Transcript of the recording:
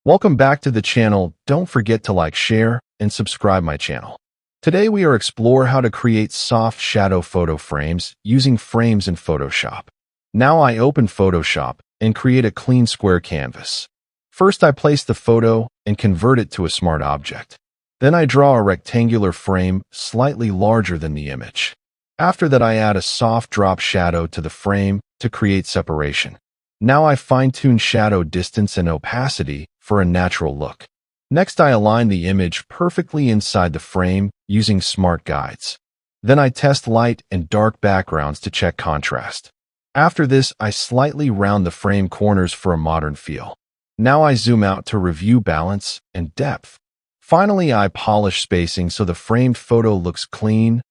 Welcome back to the channel. Don't forget to like, share, and subscribe my channel. Today we are explore how to create soft shadow photo frames using frames in Photoshop. Now I open Photoshop and create a clean square canvas. First I place the photo and convert it to a smart object. Then I draw a rectangular frame slightly larger than the image. After that I add a soft drop shadow to the frame to create separation. Now I fine-tune shadow distance and opacity for a natural look. Next, I align the image perfectly inside the frame using smart guides. Then I test light and dark backgrounds to check contrast. After this, I slightly round the frame corners for a modern feel. Now I zoom out to review balance and depth. Finally, I polish spacing so the framed photo looks clean,